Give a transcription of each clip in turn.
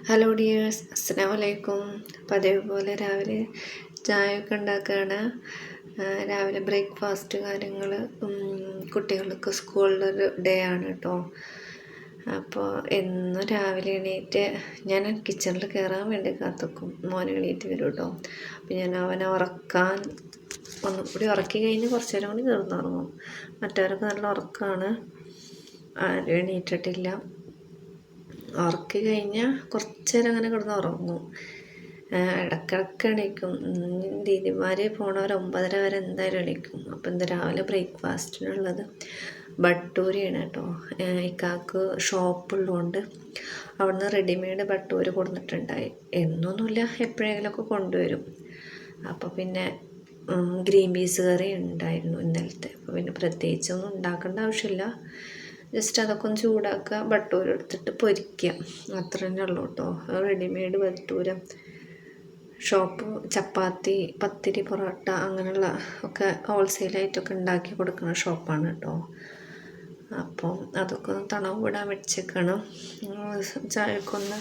Hello dears, അസ്സലാമു അലൈക്കും. അപ്പോൾ അതേപോലെ രാവിലെ ചായയൊക്കെ ഉണ്ടാക്കുകയാണ്. രാവിലെ ബ്രേക്ക്ഫാസ്റ്റ് കാര്യങ്ങൾ, കുട്ടികൾക്ക് സ്കൂളിലൊരു ഡേ ആണ് കേട്ടോ. അപ്പോൾ എന്നും രാവിലെ എണീറ്റ് ഞാൻ കിച്ചണിൽ കയറാൻ വേണ്ടി കാത്തുക്കും. മോനെ എണീറ്റ് വരും കേട്ടോ. അപ്പോൾ ഞാൻ അവനെ ഉറക്കാൻ ഒന്നും കൂടി ഉറക്കി കഴിഞ്ഞ് കുറച്ച് നേരം കൂടി കിടന്നുറങ്ങും. മറ്റവരൊക്കെ നല്ല ഉറക്കമാണ്, ആരും എണീറ്റിട്ടില്ല. ഉറക്കി കഴിഞ്ഞാൽ കുറച്ച് നേരം അങ്ങനെ കിടന്ന് ഉറങ്ങും. ഇടയ്ക്കിടയ്ക്ക് എണീക്കും. ദീദിമാർ പോണവർ 9:30 വരെ എന്തായാലും എണീക്കും. അപ്പം എന്താ രാവിലെ ബ്രേക്ക്ഫാസ്റ്റിനുള്ളത് ബട്ടൂരയാണ് കേട്ടോ. ഇക്കാക്ക് ഷോപ്പുള്ളതുകൊണ്ട് അവിടുന്ന് റെഡിമെയ്ഡ് ബട്ടൂര് കൊടുത്തിട്ടുണ്ടായി. എന്നൊന്നുമില്ല, എപ്പോഴെങ്കിലുമൊക്കെ കൊണ്ടുവരും. അപ്പോൾ പിന്നെ ഗ്രീൻ പീസ് കറി ഉണ്ടായിരുന്നു ഇന്നലത്തെ. അപ്പോൾ പിന്നെ പ്രത്യേകിച്ചൊന്നും ഉണ്ടാക്കേണ്ട ആവശ്യമില്ല. ജസ്റ്റ് അതൊക്കെ ഒന്ന് ചൂടാക്കുക, ബട്ടൂര എടുത്തിട്ട് പൊരിക്കുക, അത്ര തന്നെ ഉള്ളൂ കേട്ടോ. റെഡിമെയ്ഡ് ബട്ടൂര ഷോപ്പ് ചപ്പാത്തി, പത്തിരി, പൊറോട്ട അങ്ങനെയുള്ള ഒക്കെ ഹോൾസെയിലായിട്ടൊക്കെ ഉണ്ടാക്കി കൊടുക്കുന്ന ഷോപ്പാണ് കേട്ടോ. അപ്പം അതൊക്കെ ഒന്ന് തണവ് വിടാൻ വെച്ചേക്കണം. ചായക്കൊന്ന്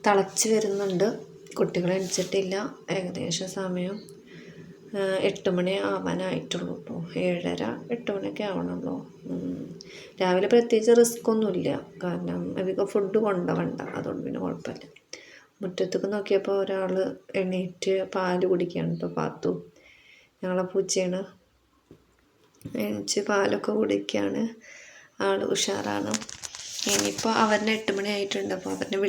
തിളച്ച് വരുന്നുണ്ട്. കുട്ടികൾ എണിച്ചിട്ടില്ല. ഏകദേശം സമയം 8 മണി ആവാനായിട്ടുള്ളൂ കേട്ടോ. 7:30 8 മണിയൊക്കെ ആവണമല്ലോ. രാവിലെ പ്രത്യേകിച്ച് റിസ്ക് ഒന്നുമില്ല, കാരണം അധികം ഫുഡ് കൊണ്ടുപോകണ്ട, അതുകൊണ്ട് പിന്നെ കുഴപ്പമില്ല. മുറ്റത്തേക്ക് നോക്കിയപ്പോൾ ഒരാൾ എണീറ്റ് പാല് കുടിക്കുകയാണ് കേട്ടോ. പാത്തു, ഞങ്ങളെ പൂച്ചയാണ്, എണീച്ച് പാലൊക്കെ കുടിക്കുകയാണ്. ആൾ ഉഷാറാണ്. ഇനിയിപ്പോൾ അവരുടെ 8 മണി ആയിട്ടുണ്ട്. അപ്പോൾ അവരെ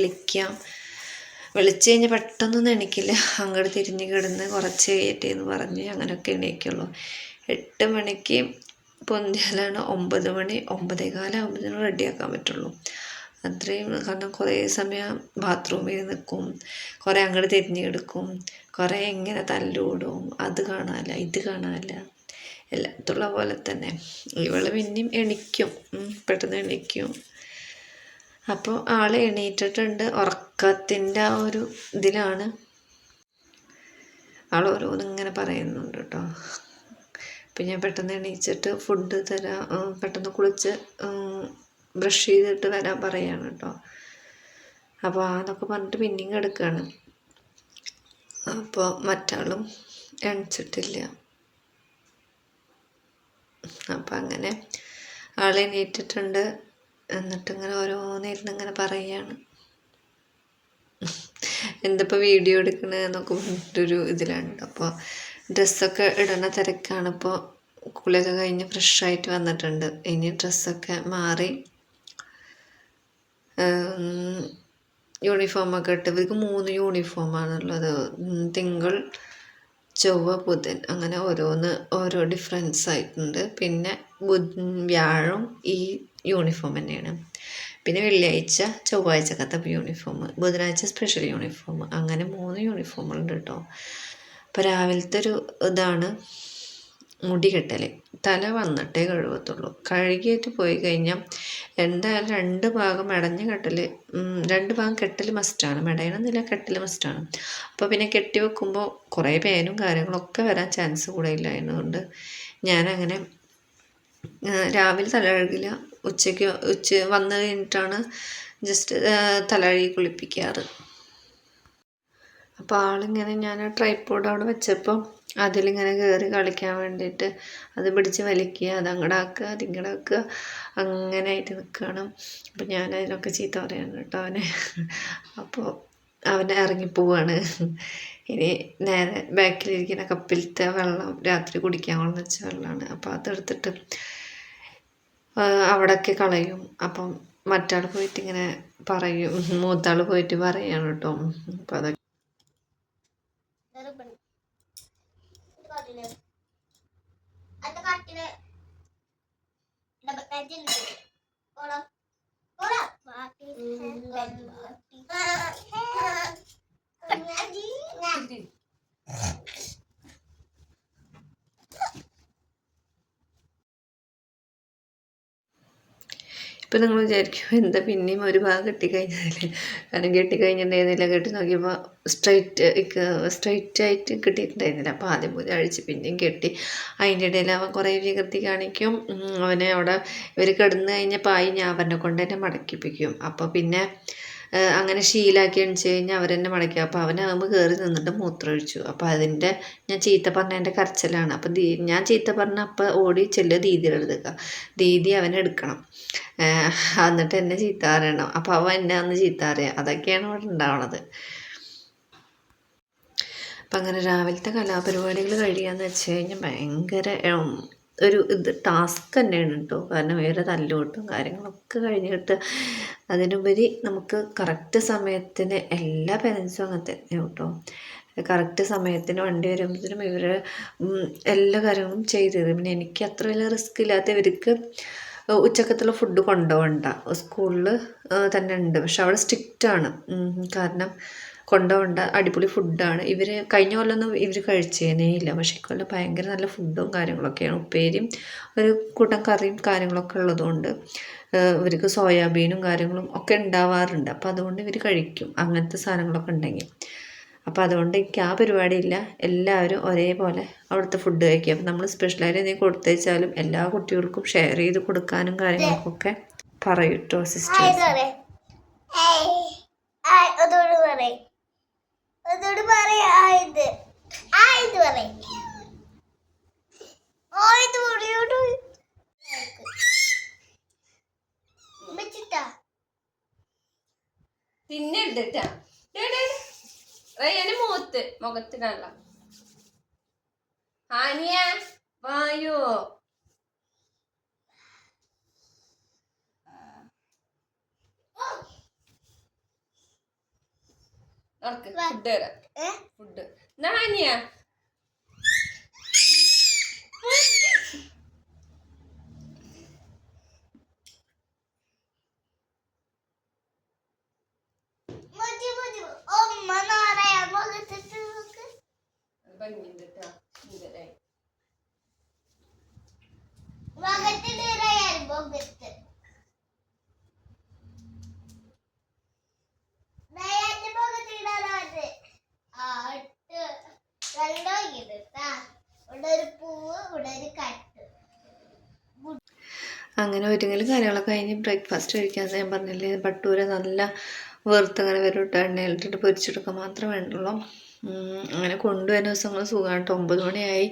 വിളിച്ചു കഴിഞ്ഞാൽ പെട്ടെന്നൊന്നും എണീക്കില്ല. അങ്ങോട്ട് തിരിഞ്ഞ് കിടന്ന് കുറച്ച് കഴിയട്ടെ എന്ന് പറഞ്ഞ് അങ്ങനെയൊക്കെ എണീക്കുള്ളൂ. 8 മണിക്ക് പൊന്തിയാലാണ് 9 മണി 9:15 ആകുമ്പോഴത്തേനും റെഡിയാക്കാൻ പറ്റുള്ളൂ. അത്രയും, കാരണം കുറേ സമയം ബാത്റൂമിൽ നിൽക്കും, കുറേ അങ്ങോട്ട് തിരിഞ്ഞ് കിടക്കും, കുറേ ഇങ്ങനെ തല്ലുകൂടും, അത് കാണാനില്ല ഇത് കാണാനില്ല, എല്ലാത്തുള്ള പോലെ തന്നെ. ഇവൾ പിന്നെയും എണീക്കും, പെട്ടെന്ന് എണീക്കും. അപ്പോൾ ആൾ എണീറ്റിട്ടുണ്ട്. ഉറക്കത്തിൻ്റെ ആ ഒരു ഇതിലാണ് ആൾ ഓരോന്നിങ്ങനെ പറയുന്നുണ്ട് കേട്ടോ. അപ്പം ഞാൻ പെട്ടെന്ന് എണീച്ചിട്ട് ഫുഡ് തരാം, പെട്ടെന്ന് കുളിച്ച് ബ്രഷ് ചെയ്തിട്ട് വരാൻ പറയാണ് കേട്ടോ. അപ്പോൾ അതൊക്കെ പറഞ്ഞിട്ട് പിന്നെയും കിടക്കുകയാണ്. അപ്പോൾ മറ്റാളും എണിച്ചിട്ടില്ല. അപ്പം അങ്ങനെ ആൾ എണീറ്റിട്ടുണ്ട്. എന്നിട്ടിങ്ങനെ ഓരോന്നിരുന്ന് ഇങ്ങനെ പറയുകയാണ്, എന്തിപ്പോൾ വീഡിയോ എടുക്കണമെന്നൊക്കെ പറഞ്ഞിട്ടൊരു ഇതിലാണ്. അപ്പോൾ ഡ്രസ്സൊക്കെ ഇടുന്ന തിരക്കാണ്. ഇപ്പോൾ കുളിയൊക്കെ കഴിഞ്ഞ് ഫ്രഷായിട്ട് വന്നിട്ടുണ്ട്. ഇനി ഡ്രസ്സൊക്കെ മാറി യൂണിഫോമൊക്കെ ഇട്ട്, ഇവർക്ക് 3 യൂണിഫോമാണുള്ളത്. തിങ്കൾ, ചൊവ്വ, ബുധൻ, അങ്ങനെ ഓരോ ഡിഫറൻസ് ആയിട്ടുണ്ട്. പിന്നെ വ്യാഴം ഈ യൂണിഫോം തന്നെയാണ്. പിന്നെ വെള്ളിയാഴ്ച ചൊവ്വാഴ്ചക്കത്തെ യൂണിഫോം, ബുധനാഴ്ച സ്പെഷ്യൽ യൂണിഫോം, അങ്ങനെ 3 യൂണിഫോമുണ്ട് കേട്ടോ. അപ്പോൾ രാവിലത്തെ ഒരു ഇതാണ് മുടി കെട്ടൽ. തല വന്നിട്ടേ കഴുകത്തുള്ളൂ. കഴുകിയിട്ട് പോയി കഴിഞ്ഞാൽ എന്തായാലും 2 ഭാഗം മെടഞ്ഞ് കെട്ടൽ, 2 ഭാഗം കെട്ടൽ മസ്റ്റാണ്. മെടയണമെന്നില്ല, കെട്ടൽ മസ്റ്റാണ്. അപ്പോൾ പിന്നെ കെട്ടി വെക്കുമ്പോൾ കുറേ പേനും കാര്യങ്ങളൊക്കെ വരാൻ ചാൻസ് കൂടുതലില്ല. എന്നതുകൊണ്ട് ഞാനങ്ങനെ രാവിലെ തല കഴുകില്ല, ഉച്ച വന്നു കഴിഞ്ഞിട്ടാണ് ജസ്റ്റ് തല കഴുകി കുളിപ്പിക്കാറ്. അപ്പോൾ ആളിങ്ങനെ, ഞാൻ ട്രൈപോഡ് അവിടെ വെച്ചപ്പോൾ അതിലിങ്ങനെ കയറി കളിക്കാൻ വേണ്ടിയിട്ട് അത് പിടിച്ച് വലിക്കുക, അതങ്ങടാക്കുക അതിങ്ങടാക്കുക, അങ്ങനെ ആയിട്ട് നിൽക്കുകയാണ്. അപ്പോൾ ഞാൻ അതിനൊക്കെ ചീത്ത പറയാണ് കേട്ടോ അവനെ. അപ്പോൾ അവനെ ഇറങ്ങിപ്പോവാണ്. ഇനി നേരെ ബാക്കിലിരിക്കുന്ന കപ്പിലത്തെ വെള്ളം രാത്രി കുടിക്കാൻ കൊണ്ടെന്ന് വെച്ച വെള്ളമാണ്. അപ്പോൾ അതെടുത്തിട്ട് അവിടെയൊക്കെ കളയും. അപ്പം മറ്റാൾ പോയിട്ട് ഇങ്ങനെ പറയും, മൂത്താൾ പോയിട്ട് പറയാണ് കേട്ടോ. അപ്പോൾ അതൊക്കെ ഇപ്പം നിങ്ങൾ വിചാരിക്കും എന്താ പിന്നെയും ഒരു ഭാഗം കെട്ടിക്കഴിഞ്ഞാൽ, കാരണം കെട്ടിക്കഴിഞ്ഞിട്ടുണ്ടായിരുന്നില്ല. കെട്ടി നോക്കിയപ്പോൾ സ്ട്രൈറ്റ് ആയിട്ട് കിട്ടിയിട്ടുണ്ടായിരുന്നില്ല. അപ്പോൾ ആദ്യം മുതൽ അഴിച്ച് പിന്നെയും കെട്ടി. അതിൻ്റെ ഇടയിൽ അവൻ കുറേ വികൃതി കാണിക്കും. അവനെ അവിടെ ഇവർ കിടന്നു കഴിഞ്ഞപ്പോൾ ഞാൻ അവനെ കൊണ്ട് തന്നെ മടക്കിപ്പിക്കും. അപ്പോൾ പിന്നെ അങ്ങനെ ശീലമാക്കി എണിച്ച് കഴിഞ്ഞാൽ അവരെന്നെ മടക്കുക. അപ്പോൾ അവനാകുമ്പോൾ കയറി നിന്നിട്ട് മൂത്രമൊഴിച്ചു. അപ്പോൾ അതിൻ്റെ ഞാൻ ചീത്ത പറഞ്ഞതിൻ്റെ കരച്ചിലാണ്. അപ്പം ഞാൻ ചീത്ത പറഞ്ഞ അപ്പം ഓടി ചെല്ലുക ദീദിയുടെ അടുത്തേക്ക്. ദീദി അവനെ എടുക്കണം, എന്നിട്ട് എന്നെ ചീത്ത പറയണം. അപ്പോൾ അവൻ എന്നെ അന്ന് ചീത്ത അറിയുക. അതൊക്കെയാണ് ഇവിടെ ഉണ്ടാവണത്. അപ്പം അങ്ങനെ രാവിലത്തെ കലാപരിപാടികൾ കഴിയുകയെന്ന് വെച്ച് കഴിഞ്ഞാൽ ഭയങ്കര ഒരു ടാസ്ക് തന്നെയാണ് കേട്ടോ. കാരണം വേറെ തല്ലുകൊട്ടും കാര്യങ്ങളൊക്കെ കഴിഞ്ഞിട്ട് അതിനുപരി നമുക്ക് കറക്റ്റ് സമയത്തിന് എല്ലാ പേരൻസും അങ്ങനെ തന്നെ കേട്ടോ. കറക്റ്റ് സമയത്തിന് വണ്ടി വരുമ്പോഴത്തേനും ഇവർ എല്ലാ കാര്യങ്ങളും ചെയ്ത് തരും. പിന്നെ എനിക്ക് അത്ര വലിയ റിസ്ക് ഇല്ലാത്ത ഇവർക്ക് ഉച്ചക്കത്തുള്ള ഫുഡ് കൊണ്ടുപോകണ്ട, സ്കൂളിൽ തന്നെ ഉണ്ട്. പക്ഷെ അവിടെ സ്ട്രിക്റ്റാണ്. കാരണം കൊണ്ടുപോകണ്ട, അടിപൊളി ഫുഡാണ്. ഇവർ കഴിഞ്ഞ കൊല്ലമൊന്നും ഇവർ കഴിച്ചേനേ ഇല്ല. പക്ഷേ ഇക്കൊല്ലം ഭയങ്കര നല്ല ഫുഡും കാര്യങ്ങളൊക്കെയാണ്. ഉപ്പേരിയും ഒരു കൂട്ടം കറിയും കാര്യങ്ങളൊക്കെ ഉള്ളതുകൊണ്ട് ഇവർക്ക് സോയാബീനും കാര്യങ്ങളും ഒക്കെ ഉണ്ടാവാറുണ്ട്. അപ്പോൾ അതുകൊണ്ട് ഇവർ കഴിക്കും അങ്ങനത്തെ സാധനങ്ങളൊക്കെ ഉണ്ടെങ്കിൽ. അപ്പോൾ അതുകൊണ്ട് എനിക്ക് ആ പരിപാടിയില്ല. എല്ലാവരും ഒരേപോലെ അവിടുത്തെ ഫുഡ് കഴിക്കുക. അപ്പോൾ നമ്മൾ സ്പെഷ്യലായിട്ട് എന്തെങ്കിലും കൊടുത്തേച്ചാലും എല്ലാ കുട്ടികൾക്കും ഷെയർ ചെയ്ത് കൊടുക്കാനും കാര്യങ്ങൾക്കൊക്കെ പറയും കേട്ടോ സിസ്റ്റേഴ്സ്. അതോട് പറയാ ആയത് ആയത് പറയും ആയത് പറയോട് തിന്നെടുത്തിട്ടാ റയ്യാന് മുഖത്തിനല്ല ഹാനിയ വായോ ഫുഡ് തരാം. ഫുഡ് നാനിയ അങ്ങനെ ഒരുങ്ങലും കാര്യങ്ങളൊക്കെ കഴിഞ്ഞ് ബ്രേക്ക്ഫാസ്റ്റ് കഴിക്കാമെന്ന് ഞാൻ പറഞ്ഞില്ലേ. ഭട്ടൂര നല്ല വെറുത്തങ്ങനെ വരും കേട്ടോ. എണ്ണയിലിട്ടിട്ട് പൊരിച്ചെടുക്കുക മാത്രമേ വേണ്ടുള്ളൂ. അങ്ങനെ കൊണ്ടുവരുന്ന ദിവസങ്ങൾ സുഖമായിട്ട് 9 മണിയായി,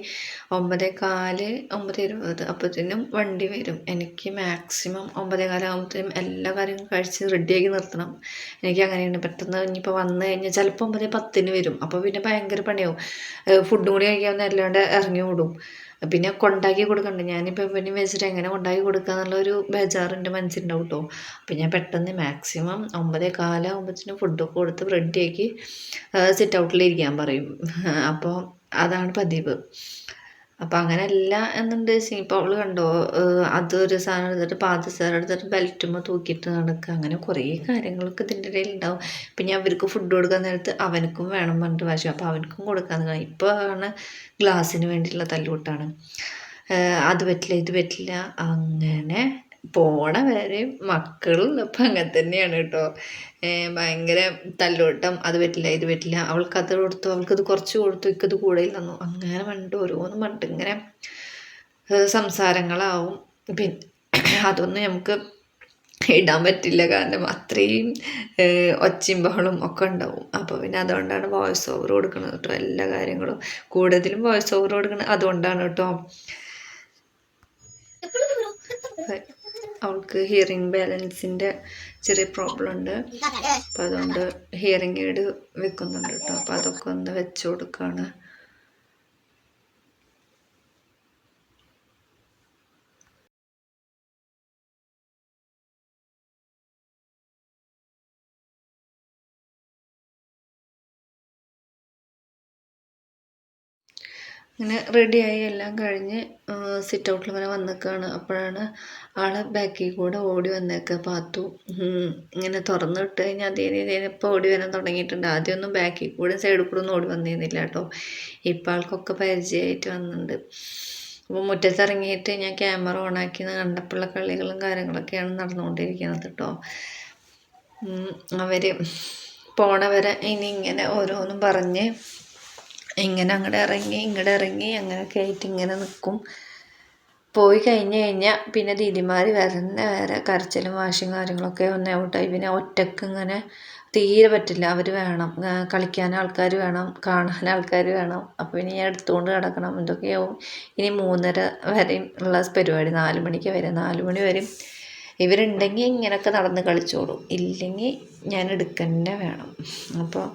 9:15, 9:20 അപ്പോഴത്തേനും വണ്ടി വരും. എനിക്ക് മാക്സിമം 9:15 ആകുമ്പോഴത്തേനും എല്ലാ കാര്യങ്ങളും കഴിച്ച് റെഡിയാക്കി നിർത്തണം. എനിക്ക് അങ്ങനെയാണ്. പെട്ടെന്ന് ഇനിയിപ്പോൾ വന്നു കഴിഞ്ഞാൽ ചിലപ്പോൾ 9:10 വരും. അപ്പോൾ പിന്നെ ഭയങ്കര പണിയാവും. ഫുഡും കൂടി കഴിക്കാമെന്ന് അല്ലാണ്ട് ഇറങ്ങി ഓടും. പിന്നെ കൊണ്ടാക്കി കൊടുക്കണ്ടേ. ഞാനിപ്പോൾ പിന്നെ വെച്ചിട്ട് എങ്ങനെ കൊണ്ടാക്കി കൊടുക്കുക എന്നുള്ളൊരു ബേജാറ് എൻ്റെ മനസ്സിലുണ്ടാവും കേട്ടോ. അപ്പം ഞാൻ പെട്ടെന്ന് മാക്സിമം 9:15 ആകുമ്പോഴത്തേനും ഫുഡൊക്കെ കൊടുത്ത് റെഡിയാക്കി സിറ്റ് ഔട്ടിലിരിക്കാൻ പറയും. അപ്പോൾ അതാണ് പതിവ്. അപ്പോൾ അങ്ങനെയല്ല എന്നുണ്ടെങ്കിൽ ഇപ്പോൾ അവൾ കണ്ടോ, അതൊരു സാധനം എടുത്തിട്ട് പാദസരം എടുത്തിട്ട് ബെൽറ്റുമ്പോൾ തൂക്കിയിട്ട് നടക്കുക. അങ്ങനെ കുറേ കാര്യങ്ങളൊക്കെ ഇതിൻ്റെ ഇടയിൽ ഉണ്ടാവും. ഇപ്പം ഞാൻ അവർക്ക് ഫുഡ് കൊടുക്കാൻ നേരത്ത് അവനക്കും വേണം പറഞ്ഞിട്ട് വാശി. അപ്പോൾ അവനക്കും കൊടുക്കാമെന്ന് കഴിയും. ഇപ്പോൾ ആണ് ഗ്ലാസ്സിന് വേണ്ടിയിട്ടുള്ള തല്ലുകൊട്ടാണ്. അത് പറ്റില്ല ഇത് പറ്റില്ല. അങ്ങനെ പോണ വരെ മക്കളുള്ളപ്പോൾ അങ്ങനെ തന്നെയാണ് കേട്ടോ. ഭയങ്കര തല്ലുകൊട്ടം. അത് പറ്റില്ല ഇത് പറ്റില്ല, അവൾക്കത് കൊടുത്തു, അവൾക്കത് കുറച്ച് കൊടുത്തു, ഇക്കത് കൂടുതൽ അങ്ങനെ പറഞ്ഞിട്ട് ഓരോന്നും പറഞ്ഞിട്ട് ഇങ്ങനെ സംസാരങ്ങളാവും. പിന്നെ അതൊന്നും നമുക്ക് ഇടാൻ പറ്റില്ല. കാരണം അത്രയും ഒച്ചയും ബഹളും ഒക്കെ ഉണ്ടാവും. അപ്പോൾ പിന്നെ അതുകൊണ്ടാണ് വോയിസ് ഓവർ കൊടുക്കുന്നത് കേട്ടോ. എല്ലാ കാര്യങ്ങളും കൂടുതലും വോയിസ് ഓവർ കൊടുക്കുന്നത് അതുകൊണ്ടാണ് കേട്ടോ. അവൾക്ക് ഹിയറിംഗ് ബാലൻസിൻ്റെ ചെറിയ പ്രോബ്ലം ഉണ്ട്. അപ്പോൾ അതുകൊണ്ട് ഹിയറിംഗ് എയ്ഡ് വെക്കുന്നുണ്ട് കേട്ടോ. അപ്പോൾ അതൊക്കെ ഒന്ന് വെച്ച് കൊടുക്കുകയാണ്. അങ്ങനെ റെഡിയായി എല്ലാം കഴിഞ്ഞ് സിറ്റ് ഔട്ടിൽ ഇങ്ങനെ വന്നിക്കുകയാണ്. അപ്പോഴാണ് ആൾ ബാക്കിൽ കൂടെ ഓടി വന്നേക്കുക. പാത്തു ഇങ്ങനെ തുറന്നിട്ട് കഴിഞ്ഞാൽ അതേനിപ്പോൾ ഓടി വരാൻ തുടങ്ങിയിട്ടുണ്ട്. ആദ്യമൊന്നും ബാക്കിൽ കൂടെ സൈഡിൽ കൂടെ ഒന്നും ഓടി വന്നിരുന്നില്ല കേട്ടോ. ഇപ്പം ആൾക്കൊക്കെ പരിചയമായിട്ട് വന്നിട്ടുണ്ട്. അപ്പോൾ മുറ്റത്തിറങ്ങിയിട്ട് ഞാൻ ക്യാമറ ഓണാക്കി കണ്ടപ്പോഴുള്ള കളികളും കാര്യങ്ങളൊക്കെയാണ് നടന്നുകൊണ്ടിരിക്കുന്നത് കേട്ടോ. അവർ പോണവരെ ഇനി ഇങ്ങനെ ഓരോന്നും പറഞ്ഞ് ഇങ്ങനെ അങ്ങോട്ട് ഇറങ്ങി ഇങ്ങോട്ട് ഇറങ്ങി അങ്ങനെയൊക്കെ ആയിട്ട് ഇങ്ങനെ നിൽക്കും. പോയി കഴിഞ്ഞ് കഴിഞ്ഞാൽ പിന്നെ ദീദിമാർ വരുന്ന വരെ കരച്ചിലും വാശിയും കാര്യങ്ങളൊക്കെ ഒന്ന് ഔട്ടായി. പിന്നെ ഒറ്റക്ക് ഇങ്ങനെ തീരെ പറ്റില്ല. അവർ വേണം, കളിക്കാൻ ആൾക്കാർ വേണം, കാണാൻ ആൾക്കാർ വേണം. അപ്പോൾ ഇനി ഞാൻ എടുത്തുകൊണ്ട് കിടക്കണം. എന്തൊക്കെയാവും ഇനി 3:30 വരെയും ഉള്ള പരിപാടി. 4 മണിക്ക് വരെ, 4 മണി വരെയും ഇവരുണ്ടെങ്കിൽ ഇങ്ങനെയൊക്കെ നടന്ന് കളിച്ചോളും, ഇല്ലെങ്കിൽ ഞാൻ എടുക്കന്നെ വേണം. അപ്പോൾ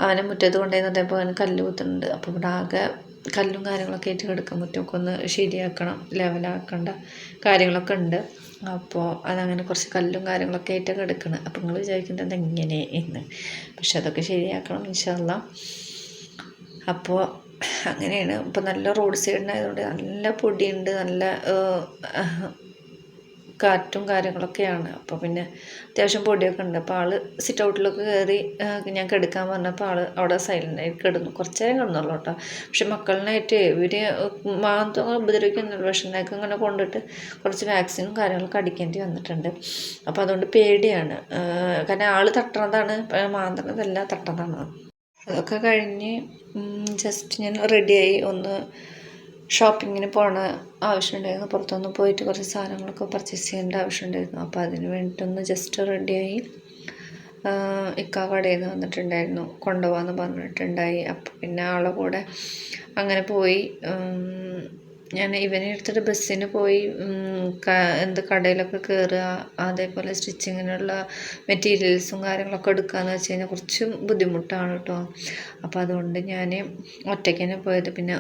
അവനെ മുറ്റത്ത് കൊണ്ടുപോയി നിർത്തിയപ്പോൾ അവന് കല്ല് കുത്തുന്നുണ്ട്. അപ്പോൾ ഇവിടെ ആകെ കല്ലും കാര്യങ്ങളൊക്കെ ആയിട്ട് കിടക്കും. മുറ്റമൊക്കെ ഒന്ന് ശരിയാക്കണം, ലെവലാക്കേണ്ട കാര്യങ്ങളൊക്കെ ഉണ്ട്. അപ്പോൾ അതങ്ങനെ കുറച്ച് കല്ലും കാര്യങ്ങളൊക്കെ ആയിട്ടൊക്കെ എടുക്കണം. അപ്പോൾ നിങ്ങൾ വിചാരിക്കുന്നത് എങ്ങനെ എന്ന്, പക്ഷെ അതൊക്കെ ശരിയാക്കണം ഇൻഷാ അല്ലാഹ്. അപ്പോൾ അങ്ങനെയാണ്. ഇപ്പോൾ നല്ല റോഡ് സൈഡിനായതുകൊണ്ട് നല്ല പൊടിയുണ്ട്, നല്ല കാറ്റും കാര്യങ്ങളൊക്കെയാണ്. അപ്പോൾ പിന്നെ അത്യാവശ്യം പൊടിയൊക്കെ ഉണ്ട്. അപ്പോൾ ആൾ സിറ്റ് ഔട്ടിലൊക്കെ കയറി ഞാൻ കിടക്കാൻ പറഞ്ഞപ്പോൾ ആൾ അവിടെ സൈലൻ്റായി കിടന്നു. കുറച്ച് നേരം കിടന്നുള്ളൂ കേട്ടോ. പക്ഷെ മക്കളിനായിട്ട് ഇവർ മാന്തം ഉപദ്രവിക്കുന്നുള്ളൂ. വിഷമൊക്കെ ഇങ്ങനെ കൊണ്ടിട്ട് കുറച്ച് വാക്സിനും കാര്യങ്ങളൊക്കെ അടിക്കേണ്ടി വന്നിട്ടുണ്ട്. അപ്പോൾ അതുകൊണ്ട് പേടിയാണ്. കാരണം ആൾ തട്ടണതാണ്, മാന്തണതല്ല, തട്ടണതാണ്. അതൊക്കെ കഴിഞ്ഞ് ജസ്റ്റ് ഞാൻ റെഡിയായി. ഒന്ന് ഷോപ്പിങ്ങിന് പോകണ ആവശ്യമുണ്ടായിരുന്നു. പുറത്തൊന്ന് പോയിട്ട് കുറച്ച് സാധനങ്ങളൊക്കെ പർച്ചേസ് ചെയ്യേണ്ട ആവശ്യമുണ്ടായിരുന്നു. അപ്പോൾ അതിന് വേണ്ടിയിട്ടൊന്ന് ജസ്റ്റ് റെഡിയായി. ഇക്ക കടയിൽ നിന്ന് വന്നിട്ടുണ്ടായിരുന്നു, കൊണ്ടുപോകാമെന്ന് പറഞ്ഞിട്ടുണ്ടായി. അപ്പോൾ പിന്നെ ആളെ കൂടെ അങ്ങനെ പോയി. ഞാൻ ഇവനെ എടുത്തിട്ട് ബസ്സിന് പോയി കടയിലൊക്കെ കയറുക, അതേപോലെ സ്റ്റിച്ചിങ്ങിനുള്ള മെറ്റീരിയൽസും കാര്യങ്ങളൊക്കെ എടുക്കുകയെന്ന് വെച്ച് കഴിഞ്ഞാൽ കുറച്ച് ബുദ്ധിമുട്ടാണ് കേട്ടോ. അപ്പോൾ അതുകൊണ്ട് ഞാൻ ഒറ്റയ്ക്ക് തന്നെ പോയത്. പിന്നെ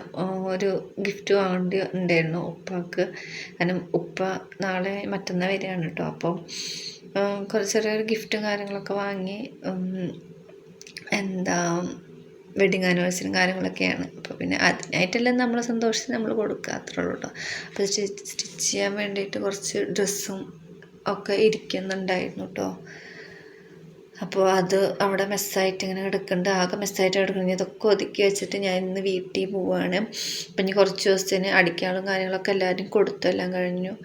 ഒരു ഗിഫ്റ്റ് വാങ്ങേണ്ടി ഉണ്ടായിരുന്നു ഉപ്പാക്ക്. കാരണം ഉപ്പ നാളെ മറ്റന്നാൾ വരികയാണ് കേട്ടോ. അപ്പോൾ കുറച്ച് ചെറിയൊരു ഗിഫ്റ്റും കാര്യങ്ങളൊക്കെ വാങ്ങി. വെഡിങ് ആനിവേഴ്സറിയും കാര്യങ്ങളൊക്കെയാണ്. അപ്പോൾ പിന്നെ അതിനായിട്ടെല്ലാം നമ്മളെ സന്തോഷത്തിന് നമ്മൾ കൊടുക്കുക, അത്രേ ഉള്ളൂ കേട്ടോ. അപ്പോൾ സ്റ്റിച്ച് ചെയ്യാൻ വേണ്ടിയിട്ട് കുറച്ച് ഡ്രസ്സും ഒക്കെ ഇരിക്കുന്നുണ്ടായിരുന്നു കേട്ടോ. അപ്പോൾ അത് അവിടെ മെസ്സായിട്ട് ഇങ്ങനെ കിടക്കുന്നുണ്ട്, ആകെ മെസ്സായിട്ട് കിടക്കുന്നത്. ഇതൊക്കെ ഒതുക്കി വെച്ചിട്ട് ഞാൻ ഇന്ന് വീട്ടിൽ പോവുകയാണ്. അപ്പം ഇനി കുറച്ച് ദിവസത്തിന് അടിക്കാനും കാര്യങ്ങളൊക്കെ എല്ലാവരും കൊടുത്തു, എല്ലാം കഴിഞ്ഞു.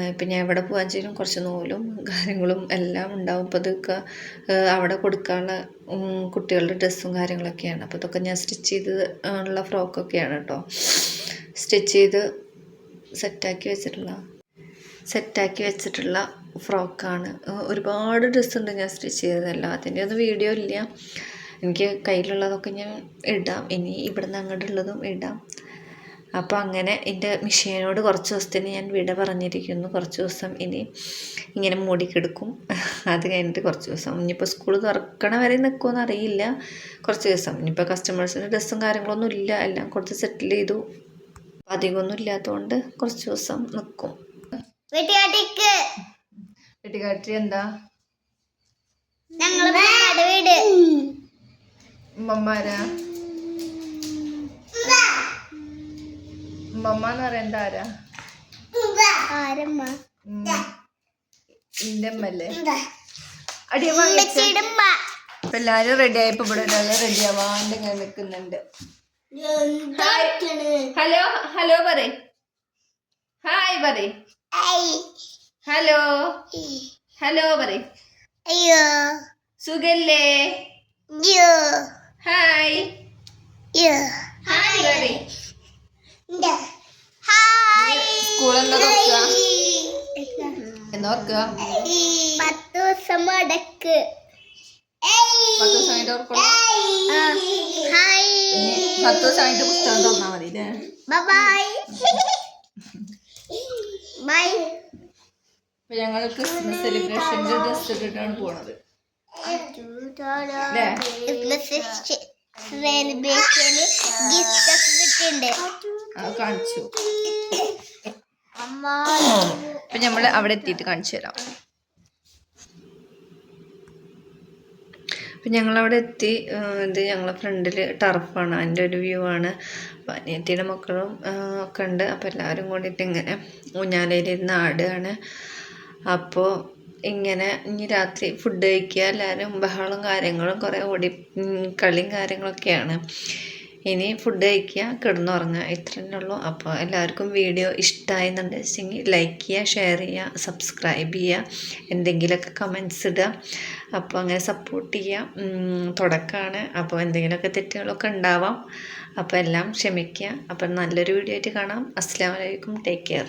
ഇപ്പം ഞാൻ എവിടെ പോകാൻ ചെയ്യും കുറച്ച് നൂലും കാര്യങ്ങളും എല്ലാം ഉണ്ടാവും. അപ്പോൾ ഇതൊക്കെ അവിടെ കൊടുക്കാനുള്ള കുട്ടികളുടെ ഡ്രസ്സും കാര്യങ്ങളൊക്കെയാണ്. അപ്പോൾ ഇതൊക്കെ ഞാൻ സ്റ്റിച്ച് ചെയ്ത് ഉള്ള ഫ്രോക്കൊക്കെയാണ് കേട്ടോ. സ്റ്റിച്ച് ചെയ്ത് സെറ്റാക്കി വെച്ചിട്ടുള്ള ഫ്രോക്കാണ്. ഒരുപാട് ഡ്രസ്സുണ്ട് ഞാൻ സ്റ്റിച്ച് ചെയ്തതല്ല. അതിൻ്റെ ഒന്നും വീഡിയോ ഇല്ല. എനിക്ക് കയ്യിലുള്ളതൊക്കെ ഞാൻ ഇടാം, ഇനി ഇവിടുന്ന് അങ്ങോട്ടുള്ളതും ഇടാം. അപ്പോൾ അങ്ങനെ എൻ്റെ മിഷീനോട് കുറച്ച് ദിവസത്തിന് ഞാൻ വിട പറഞ്ഞിരിക്കുന്നു. കുറച്ച് ദിവസം ഇനി ഇങ്ങനെ മൂടിക്കെടുക്കും. അത് കഴിഞ്ഞിട്ട് കുറച്ച് ദിവസം ഇനിയിപ്പോൾ സ്കൂൾ തുറക്കണ വരെ നിൽക്കുമെന്ന് അറിയില്ല. കുറച്ച് ദിവസം ഇനിയിപ്പോൾ കസ്റ്റമേഴ്സിൻ്റെ ഡ്രസ്സും കാര്യങ്ങളൊന്നും ഇല്ല, എല്ലാം കുറച്ച് സെറ്റിൽ ചെയ്തു. അധികമൊന്നും ഇല്ലാത്തതുകൊണ്ട് കുറച്ച് ദിവസം നിൽക്കും. വെട്ടിക്കാട്ടി എന്താ ഉമ്മമാരാ? ഉമ്മ എന്ന് പറയുന്നത് ആരാ? ഇന്റെ അമ്മല്ലേ? അപ്പൊ എല്ലാരും റെഡി ആയപ്പോ ഇവിടെ ഒരാള് റെഡി ആവാണ്ട് ഇങ്ങനെ നിൽക്കുന്നുണ്ട്. ഹലോ ഹലോ പറയ്, ഹായ് പറയ്, ഹലോ ഹലോ പറയ്. സുഖല്ലേ? ഹായ് ഹായ് പറയ്. സ്കൂളെന്താ തുറക്കുക? എന്നാ തുറക്കുക? 10 ദിവസം മുടക്ക്. 10 ദിവസം കഴിഞ്ഞിട്ട് തുറക്കുള്ളൂ. 10 ദിവസം കഴിഞ്ഞിട്ട് പുസ്തകം തുറന്നാൽ മതി അല്ലേ? അപ്പൊ ഞങ്ങൾ ക്രിസ്മസ് സെലിബ്രേഷന്റെ ഡ്രസ് ഇട്ടിട്ടാണ് പോണത്. കാണിച്ചു. അപ്പൊ നമ്മള് അവിടെ എത്തിയിട്ട് കാണിച്ചു തരാം. അപ്പം ഞങ്ങളവിടെ എത്തി. ഇത് ഞങ്ങളെ ഫ്രണ്ടിൽ ടർഫാണ്, അതിൻ്റെ ഒരു വ്യൂ ആണ്. അപ്പം അനിയത്തിയുടെ മക്കളും ഒക്കെ ഉണ്ട്. അപ്പോൾ എല്ലാവരും കൂടിയിട്ട് ഇങ്ങനെ ഊഞ്ഞാലയിലിരുന്ന് ആടുകയാണ്. അപ്പോൾ ഇങ്ങനെ ഇനി രാത്രി ഫുഡ് കഴിക്കുക, എല്ലാവരും ബഹളം കാര്യങ്ങളും കുറേ കളിയും കാര്യങ്ങളൊക്കെയാണ്. ഇനി ഫുഡ് കഴിക്കുക, കിടന്നുറങ്ങുക, ഇത്ര തന്നെ ഉള്ളൂ. അപ്പോൾ എല്ലാവർക്കും വീഡിയോ ഇഷ്ടമായെന്നുണ്ടെങ്കിൽ ലൈക്ക് ചെയ്യുക, ഷെയർ ചെയ്യുക, സബ്സ്ക്രൈബ് ചെയ്യുക, എന്തെങ്കിലുമൊക്കെ കമൻസ് ഇടുക. അപ്പോൾ അങ്ങനെ സപ്പോർട്ട് ചെയ്യുക. തുടക്കമാണ്, അപ്പോൾ എന്തെങ്കിലുമൊക്കെ തെറ്റുകളൊക്കെ ഉണ്ടാവാം. അപ്പോൾ എല്ലാം ക്ഷമിക്കുക. അപ്പം നല്ലൊരു വീഡിയോ ആയിട്ട് കാണാം. അസ്സലാമു അലൈക്കും. Take care.